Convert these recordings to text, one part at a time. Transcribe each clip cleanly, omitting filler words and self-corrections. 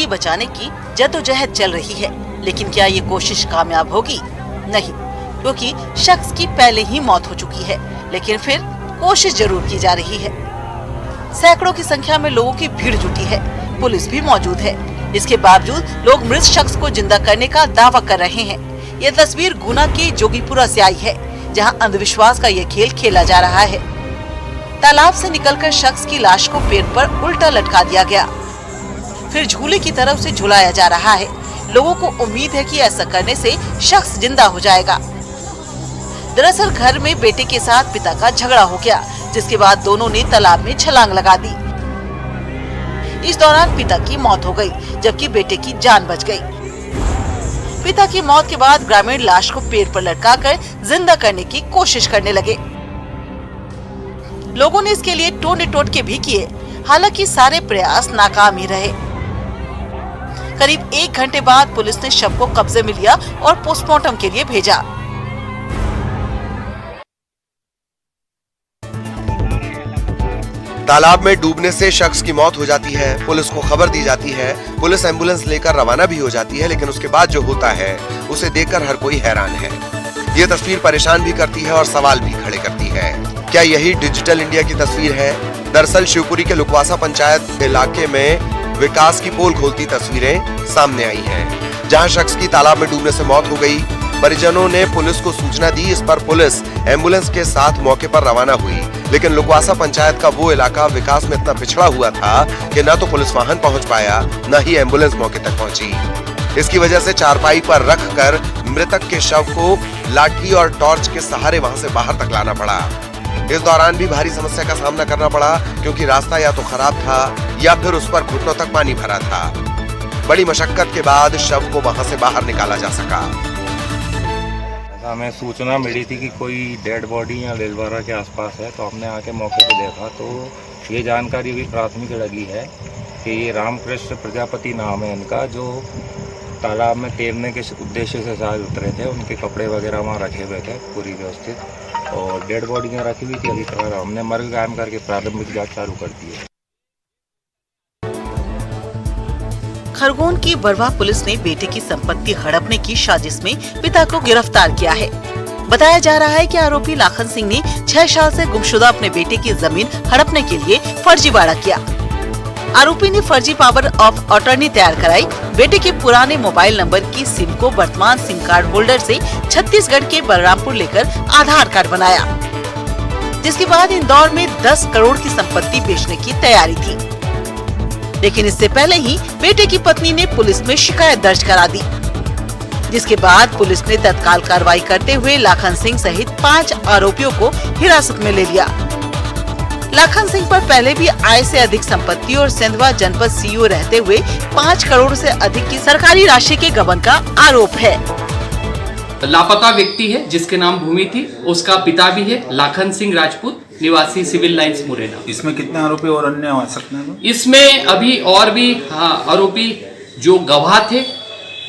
जिंदगी बचाने की जद्दोजहद चल रही है, लेकिन क्या ये कोशिश कामयाब होगी? नहीं, क्योंकि शख्स की पहले ही मौत हो चुकी है, लेकिन फिर कोशिश जरूर की जा रही है। सैकड़ों की संख्या में लोगों की भीड़ जुटी है, पुलिस भी मौजूद है। इसके बावजूद लोग मृत शख्स को जिंदा करने का दावा कर रहे हैं। ये तस्वीर गुना के जोगीपुरा से आई है, जहां अंधविश्वास का ये खेल खेला जा रहा है। तालाब से निकलकर शख्स की लाश को पेड़ पर उल्टा लटका दिया गया, फिर झूले की तरफ से झुलाया जा रहा है। लोगों को उम्मीद है कि ऐसा करने से शख्स जिंदा हो जाएगा। दरअसल घर में बेटे के साथ पिता का झगड़ा हो गया, जिसके बाद दोनों ने तालाब में छलांग लगा दी। इस दौरान पिता की मौत हो गई, जबकि बेटे की जान बच गई। पिता की मौत के बाद ग्रामीण लाश को पेड़ पर लटकाकर जिंदा करने की कोशिश करने लगे। लोगों ने इसके लिए टोने टोटके भी किए, हालांकि सारे प्रयास नाकाम ही रहे। करीब 1 घंटे बाद पुलिस ने शव को कब्जे में लिया और पोस्टमार्टम के लिए भेजा। तालाब में डूबने से शख्स की मौत हो जाती है, पुलिस को खबर दी जाती है, पुलिस एम्बुलेंस लेकर रवाना भी हो जाती है, लेकिन उसके बाद जो होता है उसे देखकर हर कोई हैरान है। ये तस्वीर परेशान भी करती है और सवाल भी खड़े करती है। क्या यही डिजिटल इंडिया की तस्वीर है? दरअसल शिवपुरी के लुकवासा पंचायत इलाके में विकास की पोल खोलती तस्वीरें सामने आई हैं, जहां शख्स की तालाब में डूबने से मौत हो गई। परिजनों ने पुलिस को सूचना दी। इस पर पुलिस एम्बुलेंस के साथ मौके पर रवाना हुई, लेकिन लुकवासा पंचायत का वो इलाका विकास में इतना पिछड़ा हुआ था कि न तो पुलिस वाहन पहुंच पाया, न ही एम्बुलेंस मौके तक पहुंची। इसकी वजह से चारपाई पर रखकर मृतक के शव को लाठी और टॉर्च के सहारे वहां से बाहर तक लाना पड़ा। इस दौरान भी भारी समस्या का सामना करना पड़ा, क्योंकि रास्ता या तो खराब था या फिर उस पर घुटनों तक पानी भरा था। बड़ी मशक्कत के बाद शव को वहां से बाहर निकाला जा सका। हमें सूचना मिली थी कि कोई डेड बॉडी यहाँ लेलवारा के आसपास है, तो हमने आके मौके पे देखा तो ये जानकारी भी प्राथमिक लगी है कि ये रामकृष्ण प्रजापति नाम है इनका, जो तालाब में तैरने के उद्देश्य से शायद उतरे थे। उनके कपड़े वगैरह वहाँ रखे हुए थे पूरी व्यवस्थित, और डेड बॉडियाँ रखी हुई थी। अभी तक हमने मर्ग कायम करके प्रारंभिक जाँच चालू कर दी है। खरगोन की बरवा पुलिस ने बेटे की संपत्ति हड़पने की साजिश में पिता को गिरफ्तार किया है। बताया जा रहा है कि आरोपी लाखन सिंह ने 6 साल से गुमशुदा अपने बेटे की जमीन हड़पने के लिए फर्जीवाड़ा किया। आरोपी ने फर्जी पावर ऑफ अटॉर्नी तैयार कराई। बेटे के पुराने मोबाइल नंबर की सिम को वर्तमान सिम कार्ड होल्डर से छत्तीसगढ़ के बलरामपुर लेकर आधार कार्ड बनाया, जिसके बाद इंदौर में 10 करोड़ की संपत्ति बेचने की तैयारी थी। लेकिन इससे पहले ही बेटे की पत्नी ने पुलिस में शिकायत दर्ज करा दी, जिसके बाद पुलिस ने तत्काल कार्रवाई करते हुए लाखन सिंह सहित 5 आरोपियों को हिरासत में ले लिया। लाखन सिंह पर पहले भी आय से अधिक संपत्ति और सिंधवा जनपद सीईओ रहते हुए 5 करोड़ से अधिक की सरकारी राशि के गबन का आरोप है। लापता व्यक्ति है जिसके नाम भूमि थी, उसका पिता भी है लाखन सिंह राजपूत, निवासी सिविल लाइंस मुरैना। इसमें कितने आरोपी और अन्य हो सकते हैं? इसमें अभी और भी आरोपी जो गवाह थे,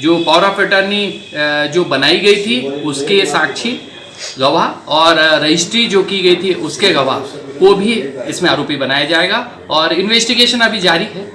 जो पावर ऑफ अटॉर्नी जो बनाई गई थी उसके साक्षी गवाह और रजिस्ट्री जो की गई थी उसके गवाह को भी इसमें आरोपी बनाया जाएगा, और इन्वेस्टिगेशन अभी जारी है।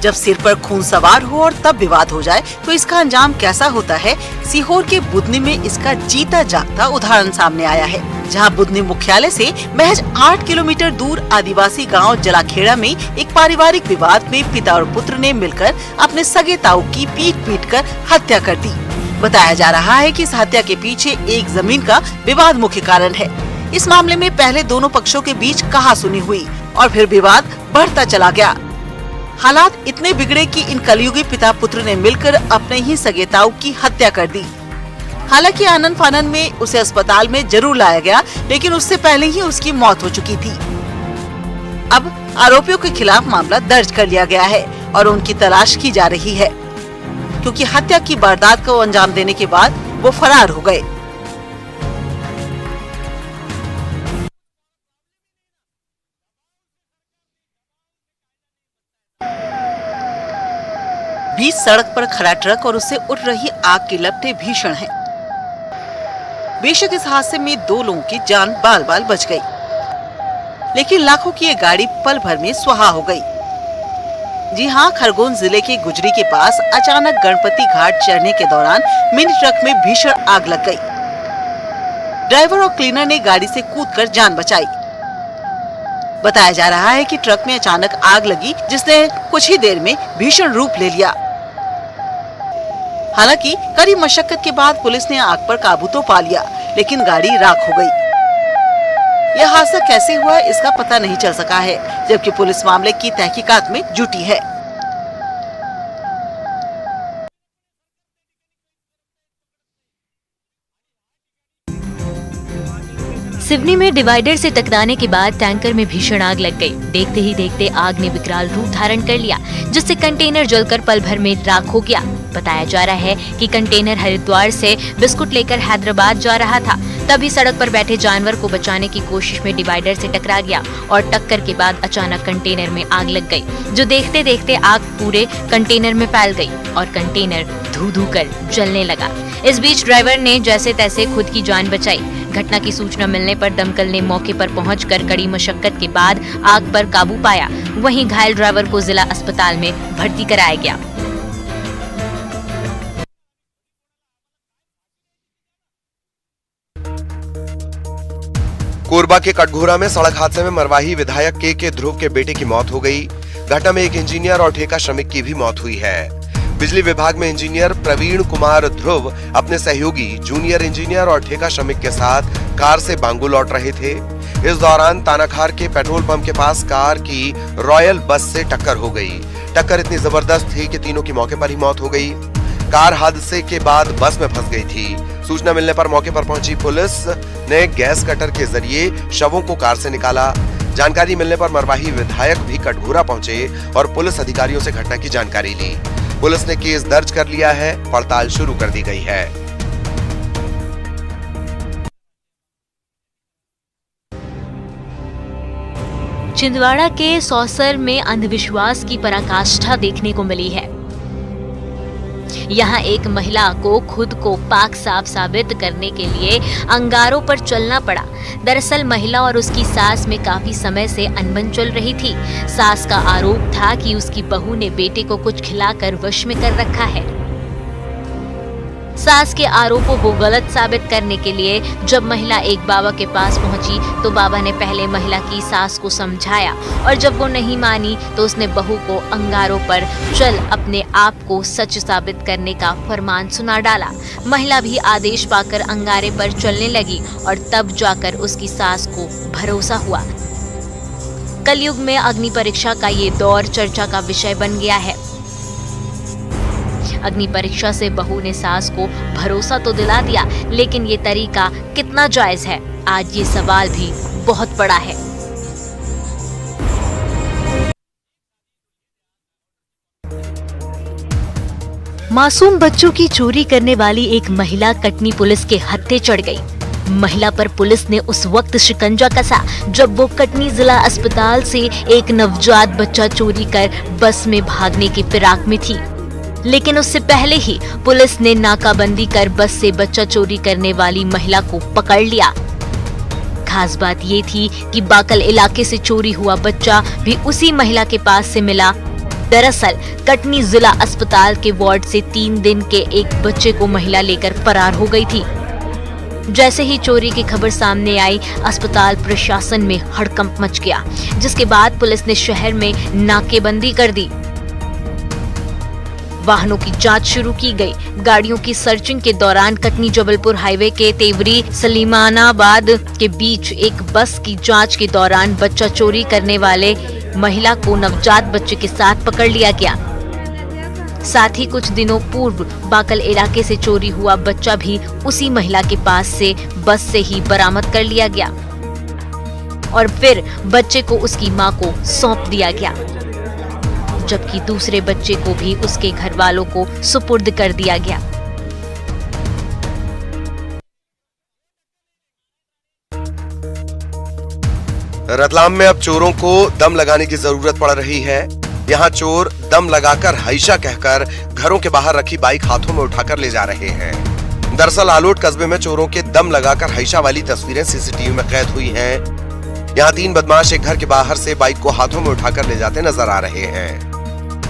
जब सिर पर खून सवार हो और तब विवाद हो जाए तो इसका अंजाम कैसा होता है, सीहोर के बुधनी में इसका जीता जागता उदाहरण सामने आया है, जहां बुधनी मुख्यालय से महज 8 किलोमीटर दूर आदिवासी गांव जलाखेड़ा में एक पारिवारिक विवाद में पिता और पुत्र ने मिलकर अपने सगे ताऊ की पीट कर हत्या कर दी। बताया जा रहा है कि इस हत्या के पीछे एक जमीन का विवाद मुख्य कारण है। इस मामले में पहले दोनों पक्षों के बीच कहासुनी हुई और फिर विवाद बढ़ता चला गया। हालात इतने बिगड़े कि इन कलयुगी पिता पुत्र ने मिलकर अपने ही सगे ताऊ की हत्या कर दी। हालांकि आनन फानन में उसे अस्पताल में जरूर लाया गया, लेकिन उससे पहले ही उसकी मौत हो चुकी थी। अब आरोपियों के खिलाफ मामला दर्ज कर लिया गया है और उनकी तलाश की जा रही है, क्योंकि हत्या की वारदात को अंजाम देने के बाद वो फरार हो गए। बीच सड़क पर खड़ा ट्रक और उससे उठ रही आग की लपटें भीषण हैं। बेशक इस हादसे में 2 लोगों की जान बाल बाल बच गई, लेकिन लाखों की ये गाड़ी पल भर में स्वाहा हो गई। जी हाँ, खरगोन जिले के गुजरी के पास अचानक गणपति घाट चढ़ने के दौरान मिनी ट्रक में भीषण आग लग गई। ड्राइवर और क्लीनर ने गाड़ी से कूदकर जान बचाई। बताया जा रहा है कि ट्रक में अचानक आग लगी, जिसने कुछ ही देर में भीषण रूप ले लिया। हालांकि कड़ी मशक्कत के बाद पुलिस ने आग पर काबू तो पा लिया, लेकिन गाड़ी राख हो गई। यह हादसा कैसे हुआ इसका पता नहीं चल सका है, जबकि पुलिस मामले की तहकीकात में जुटी है। सिवनी में डिवाइडर से टकराने के बाद टैंकर में भीषण आग लग गई। देखते ही देखते आग ने विकराल रूप धारण कर लिया, जिससे कंटेनर जलकर पल भर में राख हो गया। बताया जा रहा है कि कंटेनर हरिद्वार से बिस्कुट लेकर हैदराबाद जा रहा था, तभी सड़क पर बैठे जानवर को बचाने की कोशिश में डिवाइडर से टकरा गया और टक्कर के बाद अचानक कंटेनर में आग लग गई, जो देखते देखते आग पूरे कंटेनर में फैल गई और कंटेनर धू कर जलने लगा। इस बीच ड्राइवर ने जैसे तैसे खुद की जान बचाई। घटना की सूचना मिलने पर दमकल ने मौके पर पहुंचकर कड़ी मशक्कत के बाद आग पर काबू पाया। वहीं घायल ड्राइवर को जिला अस्पताल में भर्ती कराया गया। कोरबा के कटघोरा में सड़क हादसे में मरवाही विधायक के ध्रुव के बेटे की मौत हो गई। घटना में एक इंजीनियर और ठेका श्रमिक की भी मौत हुई है। बिजली विभाग में इंजीनियर प्रवीण कुमार ध्रुव अपने सहयोगी जूनियर इंजीनियर और ठेका श्रमिक के साथ कार से बांगू लौट रहे थे। इस दौरान तानाखार के पेट्रोल पंप के पास कार की रॉयल बस से टक्कर हो गई। टक्कर इतनी जबरदस्त थी कि तीनों की मौके पर ही मौत हो गई। कार हादसे के बाद बस में फंस गई थी। सूचना मिलने पर मौके पर पहुंची पुलिस ने गैस कटर के जरिए शवों को कार से निकाला। जानकारी मिलने पर मरवाही विधायक भी कटघोरा पहुंचे और पुलिस अधिकारियों से घटना की जानकारी ली। पुलिस ने केस दर्ज कर लिया है, पड़ताल शुरू कर दी गई है। छिंदवाड़ा के सौसर में अंधविश्वास की पराकाष्ठा देखने को मिली है। यहाँ एक महिला को खुद को पाक साफ साबित करने के लिए अंगारों पर चलना पड़ा। दरअसल महिला और उसकी सास में काफी समय से अनबन चल रही थी। सास का आरोप था कि उसकी बहू ने बेटे को कुछ खिलाकर वश में कर रखा है। सास के आरोपों को गलत साबित करने के लिए जब महिला एक बाबा के पास पहुंची तो बाबा ने पहले महिला की सास को समझाया और जब वो नहीं मानी तो उसने बहू को अंगारों पर चल अपने आप को सच साबित करने का फरमान सुना डाला। महिला भी आदेश पाकर अंगारे पर चलने लगी और तब जाकर उसकी सास को भरोसा हुआ। कलयुग में अग्नि परीक्षा का ये दौर चर्चा का विषय बन गया है। अग्नि परीक्षा से बहू ने सास को भरोसा तो दिला दिया, लेकिन ये तरीका कितना जायज है, आज ये सवाल भी बहुत बड़ा है। मासूम बच्चों की चोरी करने वाली एक महिला कटनी पुलिस के हत्थे चढ़ गई। महिला पर पुलिस ने उस वक्त शिकंजा कसा जब वो कटनी जिला अस्पताल से एक नवजात बच्चा चोरी कर बस में भागने की फिराक में थी, लेकिन उससे पहले ही पुलिस ने नाकाबंदी कर बस से बच्चा चोरी करने वाली महिला को पकड़ लिया। खास बात ये थी कि बाकल इलाके से चोरी हुआ बच्चा भी उसी महिला के पास से मिला। दरअसल कटनी जिला अस्पताल के वार्ड से 3 दिन के एक बच्चे को महिला लेकर फरार हो गई थी। जैसे ही चोरी की खबर सामने आई, अस्पताल प्रशासन में हड़कंप मच गया, जिसके बाद पुलिस ने शहर में नाकेबंदी कर दी। वाहनों की जांच शुरू की गई। गाड़ियों की सर्चिंग के दौरान कटनी जबलपुर हाईवे के तेवरी सलीमानाबाद के बीच एक बस की जांच के दौरान बच्चा चोरी करने वाले महिला को नवजात बच्चे के साथ पकड़ लिया गया। साथ ही कुछ दिनों पूर्व बाकल इलाके से चोरी हुआ बच्चा भी उसी महिला के पास से बस से ही बरामद कर लिया गया और फिर बच्चे को उसकी मां को सौंप दिया गया, जबकि दूसरे बच्चे को भी उसके घर वालों को सुपुर्द कर दिया गया। रतलाम में अब चोरों को दम लगाने की जरूरत पड़ रही है। यहाँ चोर दम लगाकर हाइशा कहकर घरों के बाहर रखी बाइक हाथों में उठाकर ले जा रहे हैं। दरअसल आलोट कस्बे में चोरों के दम लगाकर हैशा वाली तस्वीरें सीसीटीवी में कैद हुई हैं। यहाँ 3 बदमाश एक घर के बाहर से बाइक को हाथों में उठाकर ले जाते नजर आ रहे हैं।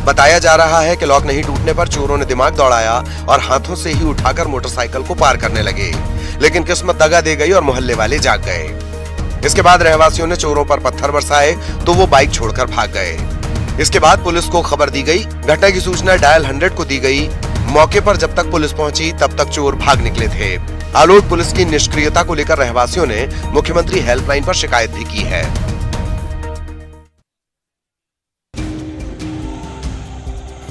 बताया जा रहा है कि लॉक नहीं टूटने पर चोरों ने दिमाग दौड़ाया और हाथों से ही उठाकर मोटरसाइकिल को पार करने लगे, लेकिन किस्मत दगा दे गई और मोहल्ले वाले जाग गए। इसके बाद रहवासियों ने चोरों पर पत्थर बरसाए तो वो बाइक छोड़कर भाग गए। इसके बाद पुलिस को खबर दी गई। घटना की सूचना डायल 100 को दी गई। मौके पर जब तक पुलिस पहुंची तब तक चोर भाग निकले थे। आलोट पुलिस की निष्क्रियता को लेकर रहवासियों ने मुख्यमंत्री हेल्पलाइन पर शिकायत भी की है।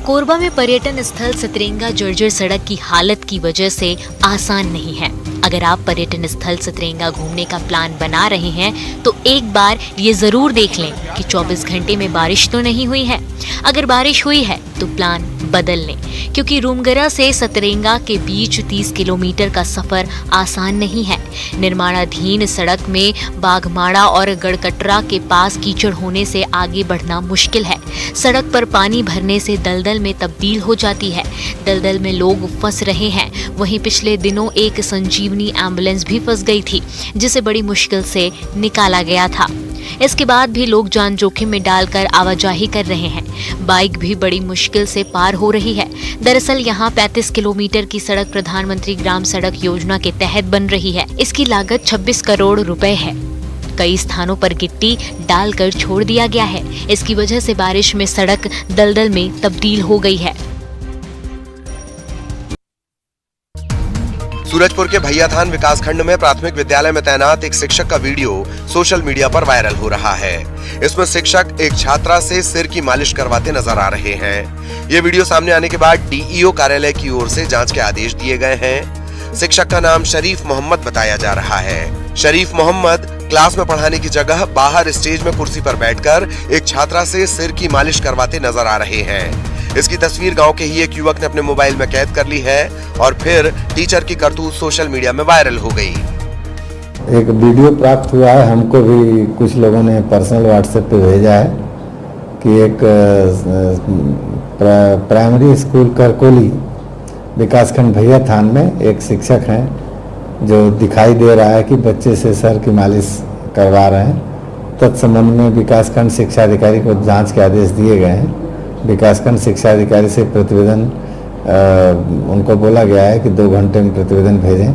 कोरबा में पर्यटन स्थल सतरेंगा जर्जर सड़क की हालत की वजह से आसान नहीं है। अगर आप पर्यटन स्थल सतरेंगा घूमने का प्लान बना रहे हैं तो एक बार ये जरूर देख लें कि 24 घंटे में बारिश तो नहीं हुई है। अगर बारिश हुई है तो प्लान बदल लें, क्योंकि रूमगरा से सतरेंगा के बीच 30 किलोमीटर का सफर आसान नहीं है। निर्माणाधीन सड़क में बाघमाड़ा और गड़कटरा के पास कीचड़ होने से आगे बढ़ना मुश्किल है। सड़क पर पानी भरने से दलदल में तब्दील हो जाती है। दलदल में लोग फंस रहे हैं। वहीं पिछले दिनों एक संजीवनी एम्बुलेंस भी फंस गई थी, जिसे बड़ी मुश्किल से निकाला गया था। इसके बाद भी लोग जान जोखिम में डालकर आवाजाही कर रहे हैं। बाइक भी बड़ी मुश्किल से पार हो रही है। दरअसल यहाँ 35 किलोमीटर की सड़क प्रधानमंत्री ग्राम सड़क योजना के तहत बन रही है। इसकी लागत 26 करोड़ रुपए है। कई स्थानों पर गिट्टी डालकर छोड़ दिया गया है। इसकी वजह से बारिश में सड़क दलदल में तब्दील हो गई है। सूरजपुर के भैयाथान विकासखंड में प्राथमिक विद्यालय में तैनात एक शिक्षक का वीडियो सोशल मीडिया पर वायरल हो रहा है। इसमें शिक्षक एक छात्रा से सिर की मालिश करवाते नजर आ रहे हैं। ये वीडियो सामने आने के बाद डीईओ कार्यालय की ओर से जांच के आदेश दिए गए हैं। शिक्षक का नाम शरीफ मोहम्मद बताया जा रहा है। शरीफ मोहम्मद क्लास में पढ़ाने की जगह बाहर स्टेज में कुर्सी पर बैठकर एक छात्रा से सिर की मालिश करवाते नजर आ रहे हैं। इसकी तस्वीर गांव के ही एक युवक ने अपने मोबाइल में कैद कर ली है और फिर टीचर की करतूत सोशल मीडिया में वायरल हो गई। एक वीडियो प्राप्त हुआ है, हमको भी कुछ लोगों ने पर्सनल व्हाट्सएप पे भेजा है कि एक प्राइमरी स्कूल करकोली विकासखंड भैयाथान में एक शिक्षक हैं जो दिखाई दे रहा है कि बच्चे से सर की मालिश करवा रहे हैं। तत्संबंध में विकासखंड शिक्षा अधिकारी को जांच के आदेश दिए गए हैं। विकासखंड शिक्षा अधिकारी से प्रतिवेदन उनको बोला गया है कि 2 घंटे में प्रतिवेदन भेजें।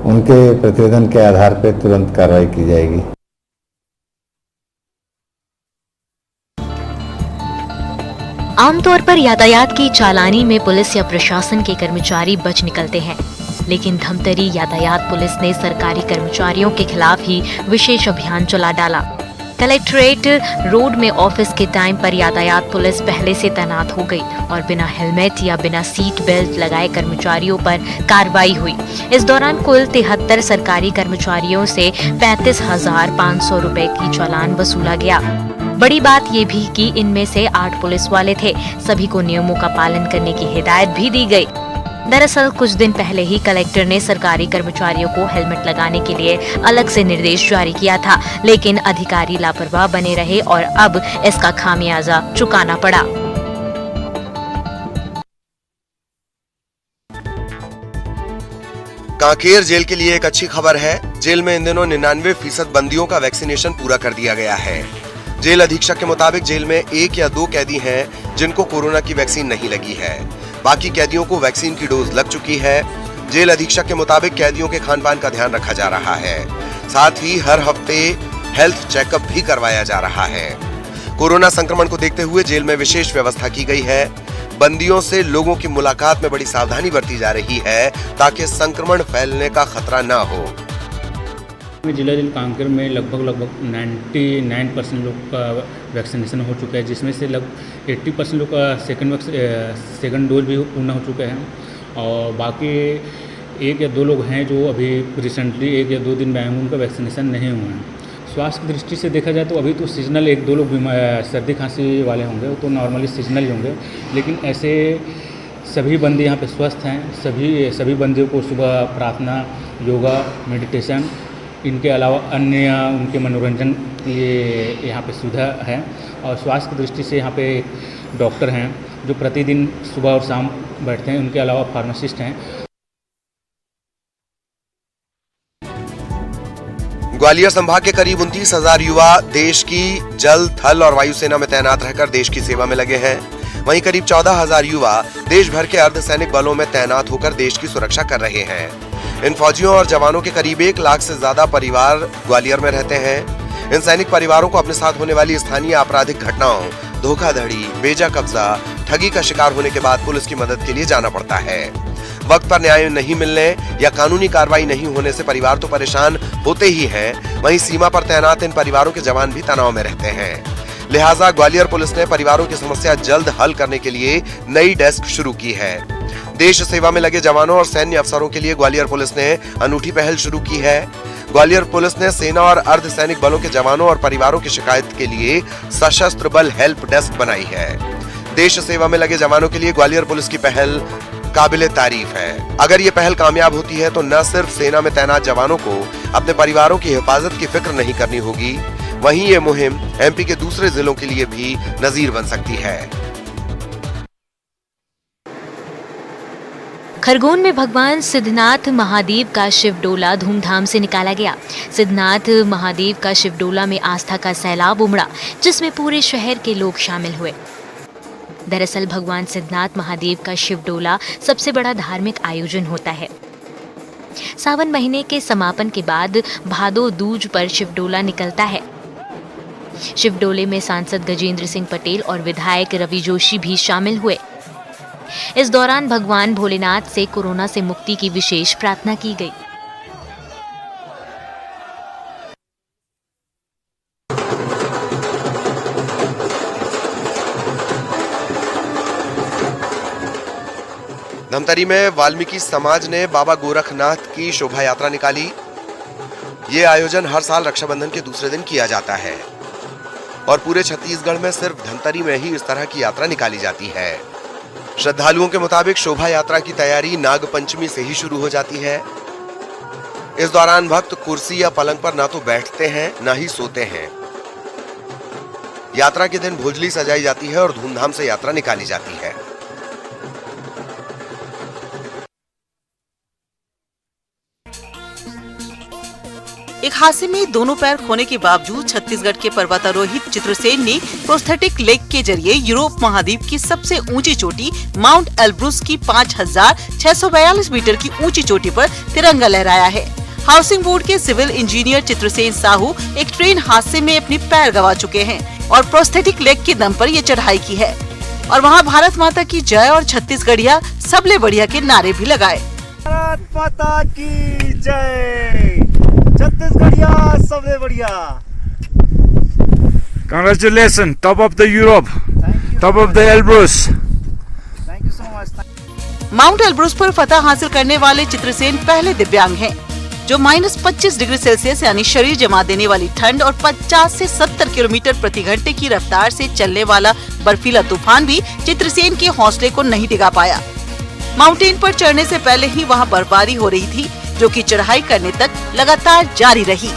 उनके प्रतिवेदन के आधार पर तुरंत कार्रवाई की जाएगी। आमतौर पर यातायात की चालानी में पुलिस या प्रशासन के कर्मचारी बच निकलते हैं, लेकिन धमतरी यातायात पुलिस ने सरकारी कर्मचारियों के खिलाफ ही विशेष अभियान चला डाला। कलेक्ट्रेट रोड में ऑफिस के टाइम पर यातायात पुलिस पहले से तैनात हो गई और बिना हेलमेट या बिना सीट बेल्ट लगाए कर्मचारियों पर कार्रवाई हुई। इस दौरान कुल 73 सरकारी कर्मचारियों से 35,500 रुपए की चालान वसूला गया। बड़ी बात ये भी कि इनमें से 8 पुलिस वाले थे। सभी को नियमों का पालन करने की हिदायत भी दी गई। दरअसल कुछ दिन पहले ही कलेक्टर ने सरकारी कर्मचारियों को हेलमेट लगाने के लिए अलग से निर्देश जारी किया था, लेकिन अधिकारी लापरवाह बने रहे और अब इसका खामियाजा चुकाना पड़ा। कांकेर जेल के लिए एक अच्छी खबर है। जेल में इन दिनों 99% बंदियों का वैक्सीनेशन पूरा कर दिया गया है। जेल अधीक्षक के मुताबिक जेल में 1 या 2 कैदी हैं जिनको कोरोना की वैक्सीन नहीं लगी है। बाकी कैदियों को वैक्सीन की डोज लग चुकी है। जेल अधीक्षक के मुताबिक कैदियों के खान पान का ध्यान रखा जा रहा है। साथ ही हर हफ्ते हेल्थ चेकअप भी करवाया जा रहा है। कोरोना संक्रमण को देखते हुए जेल में विशेष व्यवस्था की गई है। बंदियों से लोगों की मुलाकात में बड़ी सावधानी बरती जा रही है ताकि संक्रमण फैलने का खतरा न हो। जिला जेल कांकेर में लगभग 99% लोग का वैक्सीनेशन हो चुका है, जिसमें से लगभग 80% लोग का सेकंड डोज भी पूर्ण हो चुका है और बाकी 1 या 2 लोग हैं जो अभी रिसेंटली 1 या 2 दिन में आए हैं, उनका वैक्सीनेशन नहीं हुआ है। स्वास्थ्य की दृष्टि से देखा जाए तो अभी तो सीजनल 1-2 लोग सर्दी खांसी वाले होंगे, वो तो नॉर्मली सीजनल ही होंगे, लेकिन ऐसे सभी बंदी यहाँ पे स्वस्थ हैं। सभी बंदियों को सुबह प्रार्थना, योगा, मेडिटेशन, इनके अलावा अन्य उनके मनोरंजन के लिए यहाँ पे सुविधा है। और स्वास्थ्य की दृष्टि से यहाँ पे डॉक्टर हैं जो प्रतिदिन सुबह और शाम बैठते हैं। उनके अलावा फार्मासिस्ट हैं। ग्वालियर संभाग के करीब 29,000 युवा देश की जल, थल और वायुसेना में तैनात रहकर देश की सेवा में लगे हैं। वहीं करीब 14,000 युवा देश भर के अर्धसैनिक बलों में तैनात होकर देश की सुरक्षा कर रहे हैं। इन फौजियों और जवानों के करीब 1 लाख से ज्यादा परिवार ग्वालियर में रहते हैं। इन सैनिक परिवारों को अपने साथ होने वाली स्थानीय आपराधिक घटनाओं, धोखाधड़ी, बेजा कब्जा, ठगी का शिकार होने के बाद पुलिस की मदद के लिए जाना पड़ता है। वक्त पर न्याय नहीं मिलने या कानूनी कार्रवाई नहीं होने से परिवार तो परेशान होते ही हैं, वहीं सीमा पर तैनात इन परिवारों के जवान भी तनाव में रहते हैं। लिहाजा ग्वालियर पुलिस ने परिवारों की समस्या जल्द हल करने के लिए नई डेस्क शुरू की है। देश सेवा में लगे जवानों और सैन्य अफसरों के लिए ग्वालियर पुलिस ने अनूठी पहल शुरू की है। ग्वालियर पुलिस ने सेना और अर्धसैनिक बलों के जवानों और परिवारों की शिकायत के लिए सशस्त्र बल हेल्प डेस्क बनाई है। देश सेवा में लगे जवानों के लिए ग्वालियर पुलिस की पहल काबिले तारीफ है। अगर ये पहल कामयाब होती है तो न सिर्फ सेना में तैनात जवानों को अपने परिवारों की हिफाजत की फिक्र नहीं करनी होगी, वहीं ये मुहिम एमपी के दूसरे जिलों के लिए भी नजीर बन सकती है। खरगोन में भगवान सिद्धनाथ महादेव का शिवडोला धूमधाम से निकाला गया। सिद्धनाथ महादेव का शिवडोला में आस्था का सैलाब उमड़ा, जिसमें पूरे शहर के लोग शामिल हुए। दरअसल भगवान सिद्धनाथ महादेव का शिवडोला सबसे बड़ा धार्मिक आयोजन होता है। सावन महीने के समापन के बाद भादो दूज पर शिवडोला निकलता है। शिवडोले में सांसद गजेंद्र सिंह पटेल और विधायक रवि जोशी भी शामिल हुए। इस दौरान भगवान भोलेनाथ से कोरोना से मुक्ति की विशेष प्रार्थना की गई। धमतरी में वाल्मीकि समाज ने बाबा गोरखनाथ की शोभा यात्रा निकाली। ये आयोजन हर साल रक्षाबंधन के दूसरे दिन किया जाता है और पूरे छत्तीसगढ़ में सिर्फ धमतरी में ही इस तरह की यात्रा निकाली जाती है। श्रद्धालुओं के मुताबिक शोभा यात्रा की तैयारी नाग पंचमी से ही शुरू हो जाती है। इस दौरान भक्त कुर्सी या पलंग पर ना तो बैठते हैं ना ही सोते हैं। यात्रा के दिन भोजली सजाई जाती है और धूमधाम से यात्रा निकाली जाती है। एक हादसे में दोनों पैर खोने के बावजूद छत्तीसगढ़ के पर्वतारोही चित्रसेन ने प्रोस्थेटिक लेग के जरिए यूरोप महाद्वीप की सबसे ऊंची चोटी माउंट एल्ब्रुस की 5,642 मीटर की ऊंची चोटी पर तिरंगा लहराया है। हाउसिंग बोर्ड के सिविल इंजीनियर चित्रसेन साहू एक ट्रेन हादसे में अपने पैर गंवा चुके हैं और प्रोस्थेटिक लेग के दम पर ये चढ़ाई की है और वहाँ भारत माता की जय और छत्तीसगढ़िया सबले बढ़िया के नारे भी लगाए। भारत माता की जय, छत्तीसगढ़िया सबसे बढ़िया। Congratulations, top of the Europe, top of the Elbrus. Thank you so much. Mount Elbrus पर फतह हासिल करने वाले चित्रसेन पहले दिव्यांग हैं, जो -25 डिग्री सेल्सियस यानी शरीर जमा देने वाली ठंड और 50 से 70 किलोमीटर प्रति घंटे की रफ्तार से चलने वाला बर्फीला तूफान भी चित्रसेन के हौसले को नहीं डिगा पाया। माउंटेन पर चढ़ने से पहले ही वहां बर्फबारी हो रही थी, जो कि चढ़ाई करने तक लगातार जारी रही।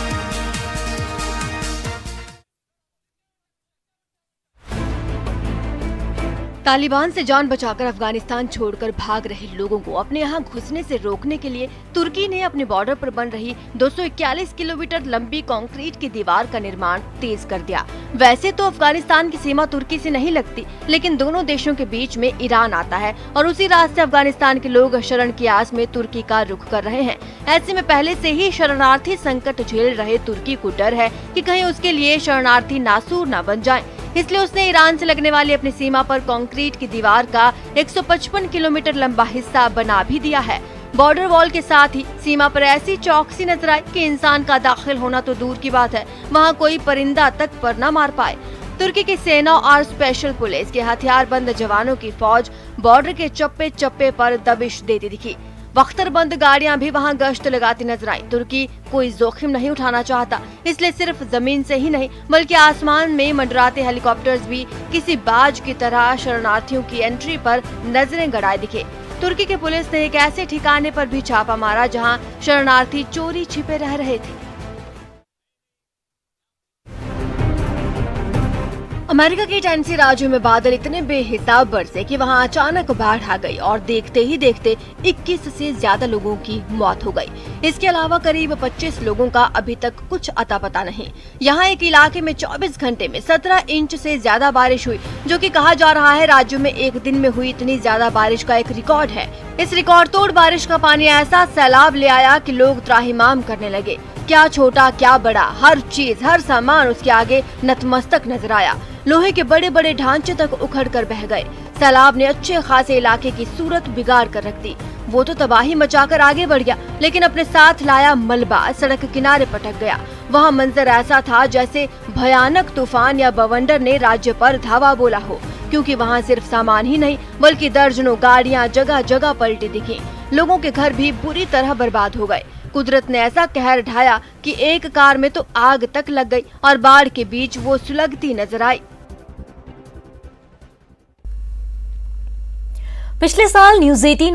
तालिबान से जान बचाकर अफगानिस्तान छोड़कर भाग रहे लोगों को अपने यहाँ घुसने से रोकने के लिए तुर्की ने अपने बॉर्डर पर बन रही 241 किलोमीटर लंबी कंक्रीट की दीवार का निर्माण तेज कर दिया। वैसे तो अफगानिस्तान की सीमा तुर्की से नहीं लगती, लेकिन दोनों देशों के बीच में ईरान आता है और उसी रास्ते अफगानिस्तान के लोग शरण की आस में तुर्की का रुख कर रहे हैं। ऐसे में पहले से ही शरणार्थी संकट झेल रहे तुर्की को डर है कि कहीं उसके लिए शरणार्थी नासूर न बन जाएं। इसलिए उसने ईरान से लगने वाली अपनी सीमा पर कंक्रीट की दीवार का 155 किलोमीटर लंबा हिस्सा बना भी दिया है। बॉर्डर वॉल के साथ ही सीमा पर ऐसी चौकसी नजर आई कि इंसान का दाखिल होना तो दूर की बात है, वहां कोई परिंदा तक पर न मार पाए। तुर्की की सेना और स्पेशल पुलिस के हथियारबंद जवानों की फौज बॉर्डर के चप्पे चप्पे पर दबिश देती दिखी। बख्तरबंद गाड़ियां भी वहां गश्त लगाती नजर आई। तुर्की कोई जोखिम नहीं उठाना चाहता, इसलिए सिर्फ जमीन से ही नहीं बल्कि आसमान में मंडराते हेलीकॉप्टर्स भी किसी बाज की तरह शरणार्थियों की एंट्री पर नजरें गड़ाए दिखे। तुर्की की पुलिस ने एक ऐसे ठिकाने पर भी छापा मारा जहां शरणार्थी चोरी छिपे रह रहे थे। अमेरिका के टेनेसी राज्य में बादल इतने बेहिसाब बरसे कि वहां अचानक बाढ़ आ गई और देखते ही देखते 21 से ज्यादा लोगों की मौत हो गई। इसके अलावा करीब 25 लोगों का अभी तक कुछ अता पता नहीं। यहाँ एक इलाके में 24 घंटे में 17 इंच से ज्यादा बारिश हुई, जो कि कहा जा रहा है राज्य में एक दिन में हुई इतनी ज्यादा बारिश का एक रिकॉर्ड है। इस रिकॉर्ड तोड़ बारिश का पानी ऐसा सैलाब ले आया कि लोग त्राहिमाम करने लगे। क्या छोटा क्या बड़ा, हर चीज हर सामान उसके आगे नतमस्तक नजर आया। लोहे के बड़े बड़े ढांचे तक उखड़ कर बह गए। सैलाब ने अच्छे खासे इलाके की सूरत बिगाड़ कर रख दी। वो तो तबाही मचाकर आगे बढ़ गया, लेकिन अपने साथ लाया मलबा सड़क किनारे पटक गया। वहाँ मंजर ऐसा था जैसे भयानक तूफान या बवंडर ने राज्य पर धावा बोला हो, क्योंकि वहाँ सिर्फ सामान ही नहीं बल्कि दर्जनों गाड़ियाँ जगह जगह पलटी दिखी। लोगों के घर भी बुरी तरह बर्बाद हो गए। कुदरत ने ऐसा कहर ढाया कि एक कार में तो आग तक लग गई और बाढ़ के बीच वो सुलगती नजर आई। पिछले साल न्यूज़ 18